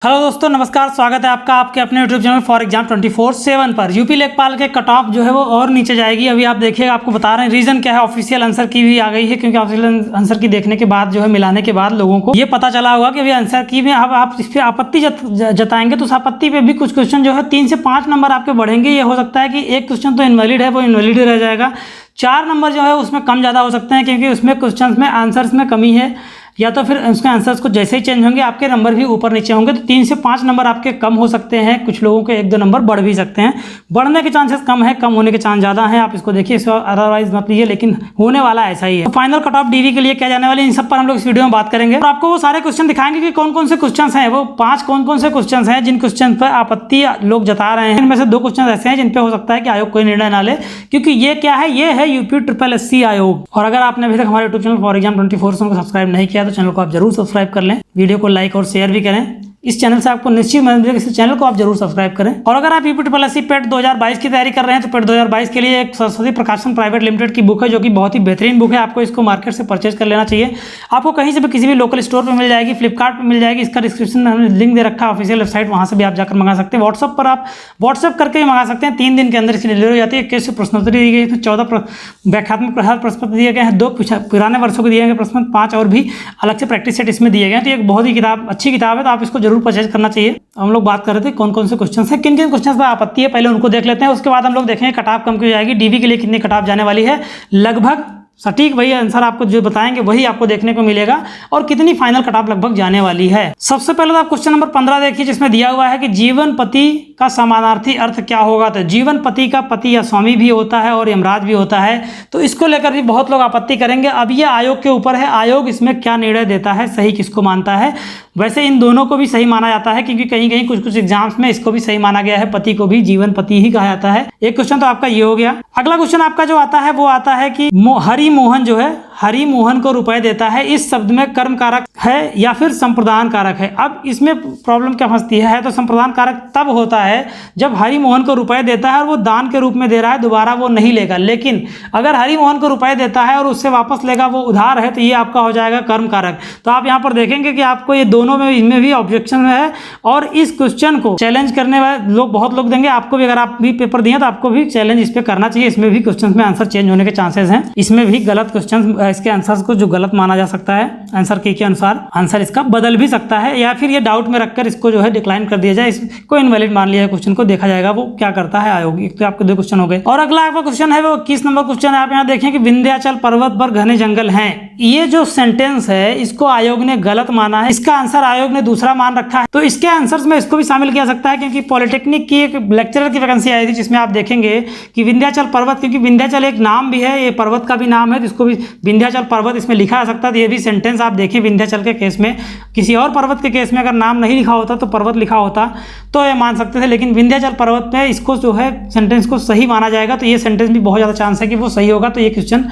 Hello दोस्तों, नमस्कार। स्वागत है आपका आपके अपने यूट्यूब चैनल फॉर एग्जाम 24/7 पर। यूपी लेखपाल के कट ऑफ जो है वो और नीचे जाएगी। अभी आप देखिएगा, आपको बता रहे हैं रीज़न क्या है। ऑफिशियल आंसर की भी आ गई है, क्योंकि ऑफिशियल आंसर की देखने के बाद जो है मिलाने के बाद लोगों को ये पता चला होगा कि अभी आंसर की में अब आप इस पर आपत्ति जताएंगे तो उस आपत्ति पे भी कुछ क्वेश्चन जो है 3 से 5 नंबर आपके बढ़ेंगे। ये हो सकता है कि एक क्वेश्चन तो इनवैलिड है, वो इनवैलिड ही रह जाएगा। 4 नंबर जो है उसमें कम ज़्यादा हो सकते हैं, क्योंकि उसमें क्वेश्चन में आंसर्स में कमी है, या तो फिर उसके आंसर्स को जैसे ही चेंज होंगे आपके नंबर भी ऊपर नीचे होंगे। तो 3 से 5 नंबर आपके कम हो सकते हैं, कुछ लोगों के 1-2 नंबर बढ़ भी सकते हैं। बढ़ने के चांसेस कम है, कम होने के चांस ज़्यादा हैं। आप इसको देखिए, इसको अदरवाइज मत लीजिए, लेकिन होने वाला ऐसा ही है। तो फाइनल कट ऑफ डीवी के लिए क्या जाने वाले, इन सब पर हम लोग इस वीडियो में बात करेंगे और आपको वो सारे क्वेश्चन दिखाएंगे कि कौन कौन से क्वेश्चन हैं। वो 5 कौन कौन से क्वेश्चन हैं जिन क्वेश्चन पर आपत्ति लोग जता रहे हैं। इनमें से 2 क्वेश्चन ऐसे हैं जिन पे हो सकता है कि आयोग कोई निर्णय ना ले, क्योंकि ये क्या है, ये है यूपी SSC आयोग। और अगर आपने अभी तक हमारे यूट्यूब चैनल फॉर एग्जाम 24 को सब्सक्राइब नहीं किया तो चैनल को आप जरूर सब्सक्राइब कर लें, वीडियो को लाइक और शेयर भी करें। इस चैनल से आपको निश्चित मदद मिलेगी, इस चैनल को आप जरूर सब्सक्राइब करें। और अगर आप यूपी SSC पेट 2022 की तैयारी कर रहे हैं तो पेट 2022 के लिए एक सरस्वती प्रकाशन प्राइवेट लिमिटेड की बुक है, जो कि बहुत ही बेहतरीन बुक है। आपको इसको मार्केट से परचेज कर लेना चाहिए। आपको कहीं से भी किसी भी लोकल स्टोर पर मिल जाएगी, फ्लिपकार्ट पर मिल जाएगी। इसका डिस्क्रिप्शन में हमने लिंक दे रखा है, ऑफिशियल वेबसाइट, वहाँ से भी आप जाकर मंगा सकते हैं। व्हाट्सअप पर आप व्हाट्सअप करके भी मंगा सकते हैं। 3 दिन के अंदर इसकी डिलीवरी हो जाती है। 21 प्रश्नोत्तरी दी गई, इसमें 14 व्याख्यात्मक प्रश्न दिए गए हैं, 2 पुराने वर्षों के दिए गए प्रश्न, 5 और भी अलग से प्रैक्टिस सेट इसमें दिए गए हैं। तो एक बहुत ही अच्छी किताब है, तो आप इसको जरूर परचेज करना चाहिए। हम लोग बात कर रहे थे कौन कौन से क्वेश्चन हैं, किन किन क्वेश्चन पर आपत्ति है, पहले उनको देख लेते हैं। उसके बाद हम लोग देखेंगे कटाव कम क्यों जाएगी, डीवी के लिए कितनी कटाव जाने वाली है। लगभग सटीक वही आंसर आपको जो बताएंगे वही आपको देखने को मिलेगा, और कितनी फाइनल कटाव लगभग जाने वाली है। सबसे पहले तो आप क्वेश्चन नंबर 15 देखिए, जिसमें दिया हुआ है कि जीवन पति का समानार्थी अर्थ क्या होगा। तो जीवन पति का पति या स्वामी भी होता है और यमराज भी होता है, तो इसको लेकर भी बहुत लोग आपत्ति करेंगे। अब ये आयोग के ऊपर है, आयोग इसमें क्या निर्णय देता है, सही किसको मानता है। वैसे इन दोनों को भी सही माना जाता है, क्योंकि कहीं कहीं कुछ एग्जाम्स में इसको भी सही माना गया है, पति को भी जीवन पति ही कहा जाता है। एक क्वेश्चन तो आपका ये हो गया। अगला क्वेश्चन आपका जो आता है वो आता है कि हरि मोहन जो है, हरि मोहन को रुपए देता है, इस शब्द में कर्म कारक है या फिर संप्रदान कारक है। अब इसमें प्रॉब्लम क्या फंसती है, तो संप्रदान कारक तब होता है जब हरि मोहन को रुपए देता है और वो दान के रूप में दे रहा है, दोबारा वो नहीं लेगा। लेकिन अगर हरि मोहन को रुपए देता है और उससे वापस लेगा, वो उधार है, तो ये आपका हो जाएगा कर्म कारक। तो आप यहाँ पर देखेंगे कि आपको ये दोनों में, इनमें भी ऑब्जेक्शन है, और इस क्वेश्चन को चैलेंज करने वाले लोग बहुत लोग देंगे। आपको भी, अगर आप भी पेपर दिए तो आपको भी चैलेंज इस पर करना चाहिए। इसमें भी क्वेश्चन में आंसर चेंज होने के चांसेस हैं। इसमें भी गलत क्वेश्चन, इसके आंसर्स को जो गलत माना जा सकता है आंसर के अनुसार, आंसर इसका बदल भी सकता है, या फिर ये डाउट में रखकर इसको जो है डिक्लाइन कर दिया जाए, इसको इनवैलिड मान लिया जाए। क्वेश्चन को देखा जाएगा वो क्या करता है आयोग। एक तो आपके 2 क्वेश्चन हो गए। और अगला आपका क्वेश्चन है वो 21 नंबर क्वेश्चन है। आप यहाँ देखें कि विंध्याचल पर्वत पर घने जंगल हैं। ये जो सेंटेंस है इसको आयोग ने गलत माना है, इसका आंसर आयोग ने दूसरा मान रखा है। तो इसके आंसर्स में इसको भी शामिल किया सकता है, क्योंकि पॉलिटेक्निक की एक लेक्चरर की वैकेंसी आई थी, जिसमें आप देखेंगे कि विंध्याचल पर्वत, क्योंकि विंध्याचल एक नाम भी है, ये पर्वत का भी नाम है, तो इसको भी विंध्याचल पर्वत इसमें लिखा जा सकता है। तो ये भी सेंटेंस आप देखें, विंध्याचल के केस में, किसी और पर्वत के केस में अगर नाम नहीं लिखा होता तो पर्वत लिखा होता तो ये मान सकते थे, लेकिन विंध्याचल पर्वत में इसको जो है सेंटेंस को सही माना जाएगा। तो ये सेंटेंस भी बहुत ज़्यादा चांस है कि वो सही होगा। तो ये क्वेश्चन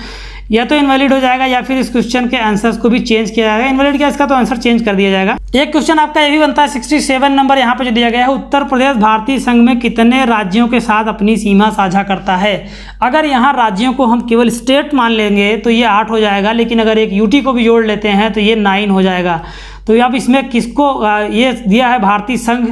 या तो इनवैलिड हो जाएगा, या फिर इस क्वेश्चन के आंसर्स को भी चेंज किया जाएगा। इनवैलिड क्या, इसका तो आंसर चेंज कर दिया जाएगा। एक क्वेश्चन आपका ये भी बनता है 67 नंबर, यहाँ पे जो दिया गया है, उत्तर प्रदेश भारतीय संघ में कितने राज्यों के साथ अपनी सीमा साझा करता है। अगर यहाँ राज्यों को हम केवल स्टेट मान लेंगे तो ये 8 हो जाएगा, लेकिन अगर एक यूटी को भी जोड़ लेते हैं तो ये 9 हो जाएगा। तो अब इसमें किसको ये दिया है, भारतीय संघ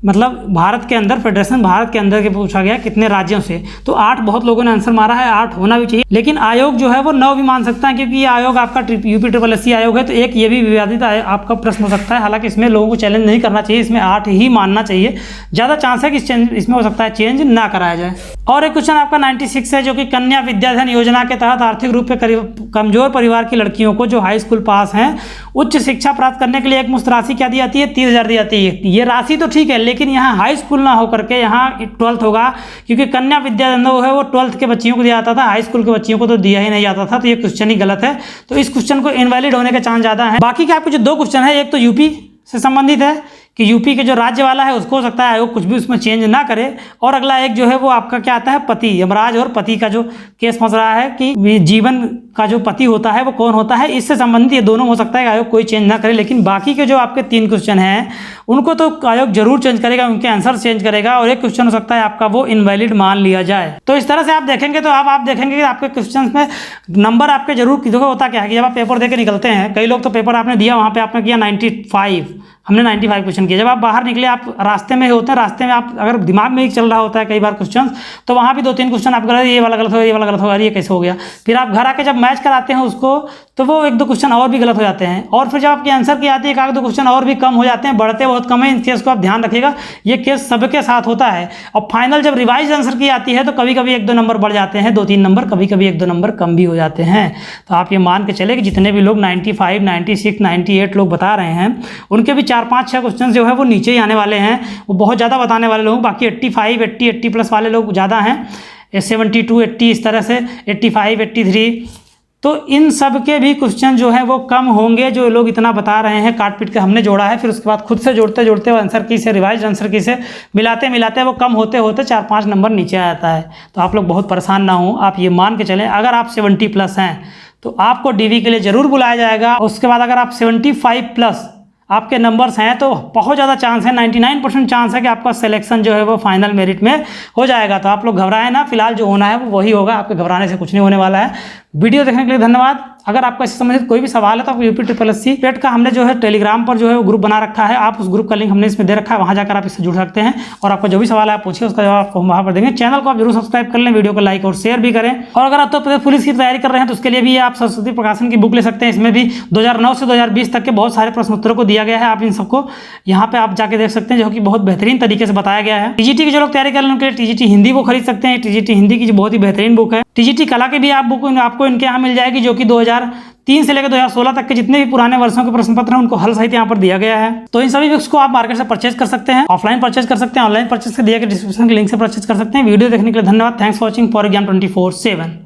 मतलब भारत के अंदर, फेडरेशन भारत के अंदर के पूछा गया कितने राज्यों से, तो 8 बहुत लोगों ने आंसर मारा है, 8 होना भी चाहिए। लेकिन आयोग जो है वो 9 भी मान सकता है, क्योंकि ये आयोग आपका यूपी SSC आयोग है। तो एक ये भी विवादित आपका प्रश्न हो सकता है, हालांकि इसमें लोगों को चैलेंज नहीं करना चाहिए, इसमें 8 ही मानना चाहिए। ज़्यादा चांस है कि इसमें हो सकता है चेंज ना कराया जाए। और एक क्वेश्चन आपका 96 है, जो कि कन्या विद्याधन योजना के तहत आर्थिक रूप से कमजोर परिवार की लड़कियों को जो हाई स्कूल पास हैं, उच्च शिक्षा प्राप्त करने के लिए एक मुफ्त राशि क्या दी जाती है, 30,000 दी जाती है। ये राशि तो ठीक है, लेकिन यहाँ हाई स्कूल ना होकर के यहाँ 12th होगा, क्योंकि कन्या विद्याधन है वो 12th के बच्चियों को दिया जाता था, हाई स्कूल के बच्चियों को तो दिया ही नहीं जाता था। तो ये क्वेश्चन ही गलत है, तो इस क्वेश्चन को इनवैलिड होने के चांस ज़्यादा है। बाकी के आपके जो 2 क्वेश्चन है, एक तो यूपी से संबंधित है कि यूपी के जो राज्य वाला है उसको हो सकता है आयोग कुछ भी उसमें चेंज ना करे, और अगला एक जो है वो आपका क्या आता है, पति, यमराज और पति का जो केस फंस रहा है कि जीवन का जो पति होता है वो कौन होता है, इससे संबंधित ये दोनों हो सकता है आयोग कोई चेंज ना करे, लेकिन बाकी के जो आपके 3 क्वेश्चन हैं उनको तो आयोग जरूर चेंज करेगा, उनके आंसर चेंज करेगा, और एक क्वेश्चन हो सकता है आपका वो इनवैलिड मान लिया जाए। तो इस तरह से आप देखेंगे तो आप देखेंगे कि आपके क्वेश्चन में नंबर आपके जरूर, देखो होता क्या है कि जब आप पेपर देकर निकलते हैं, कई लोग तो पेपर आपने दिया वहाँ पे आपने किया 95, हमने 95 क्वेश्चन किया, जब आप बाहर निकले आप रास्ते में होते हैं, रास्ते में आप अगर दिमाग में ही चल रहा होता है कई बार क्वेश्चन, तो वहाँ भी 2-3 क्वेश्चन आप गलत, ये वाला गलत हो गया, ये वाला गलत हो गया, ये कैसे हो गया, फिर आप घर आके जब मैच कराते हैं उसको तो वो 1-2 क्वेश्चन और भी गलत हो जाते हैं, और फिर जब आपकी आंसर की आती है 1-2 क्वेश्चन और भी कम हो जाते हैं, बढ़ते बहुत कम है। इन केस को आप ध्यान रखिएगा, ये केस सबके साथ होता है। और फाइनल जब रिवाइज आंसर की आती है तो कभी कभी 1-2 नंबर बढ़ जाते हैं, 2-3 नंबर, कभी कभी 1-2 नंबर कम भी हो जाते हैं। तो आप ये मान के चले कि जितने भी लोग 95, 96, 98 लोग बता रहे हैं उनके भी 4-5-6 क्वेश्चन जो है वो नीचे ही आने वाले हैं, वो बहुत ज़्यादा बताने वाले लोग, बाकी 85, 80 प्लस वाले लोग ज़्यादा हैं, 72, 80 इस तरह से, 85, 83, तो इन सब के भी क्वेश्चन जो है वो कम होंगे। जो लोग इतना बता रहे हैं काट पीट के हमने जोड़ा है, फिर उसके बाद खुद से जोड़ते जोड़ते आंसर की से रिवाइज आंसर की से मिलाते मिलाते वो कम होते होते 4-5 नंबर नीचे आ जाता है। तो आप लोग बहुत परेशान ना हो, आप ये मान के चलें अगर आप 70 प्लस हैं तो आपको डीवी के लिए ज़रूर बुलाया जाएगा। उसके बाद अगर आप 75 प्लस आपके नंबर्स हैं तो बहुत ज़्यादा चांस है, 99% चांस है कि आपका सिलेक्शन जो है वो फाइनल मेरिट में हो जाएगा। तो आप लोग घबराएं ना, फिलहाल जो होना है वो वही होगा, आपके घबराने से कुछ नहीं होने वाला है। वीडियो देखने के लिए धन्यवाद। अगर आपका इससे संबंधित कोई भी सवाल है तो आप UPSSC टेट का हमने जो है टेलीग्राम पर जो है वो ग्रुप बना रखा है, आप उस ग्रुप का लिंक हमने इसमें दे रखा है, वहाँ जाकर आप इससे जुड़ सकते हैं और आपका जो भी सवाल है आप पूछिए, उसका जवाब आपको हम वहाँ पर देंगे। चैनल को आप जरूर सब्सक्राइब कर लें, वीडियो को लाइक और शेयर भी करें। और अगर आप तो पुलिस की तैयारी कर रहे हैं तो उसके लिए भी आप सरस्वती प्रकाशन की बुक ले सकते हैं। इसमें भी 2009 से 2020 तक के बहुत सारे प्रश्नोत्तरों को दिया गया है, आप इन सबको यहाँ पे आप जाके देख सकते हैं, जो कि बहुत बेहतरीन तरीके से बताया गया है। TGT की जो लोग तैयारी कर रहे हैं उनके लिए TGT हिंदी वो खरीद सकते हैं, TGT हिंदी की जो बहुत ही बेहतरीन बुक है। TGT कला की भी आप बुक आपको इनके यहाँ मिल जाएगी, जो कि 2003 से लेकर 2016 तक के जितने भी पुराने वर्षों के प्रश्न पत्र हैं उनको हल सहित यहाँ पर दिया गया है। तो इन सभी बुक्स को आप मार्केट से परचेज कर सकते हैं, ऑफलाइन परचेज कर सकते हैं, ऑनलाइन परचेज से दिए गए डिस्क्रिप्शन के लिंक से परचेज कर सकते हैं। वीडियो देखने के लिए धन्यवाद। Thanks for watching for exam 24/7।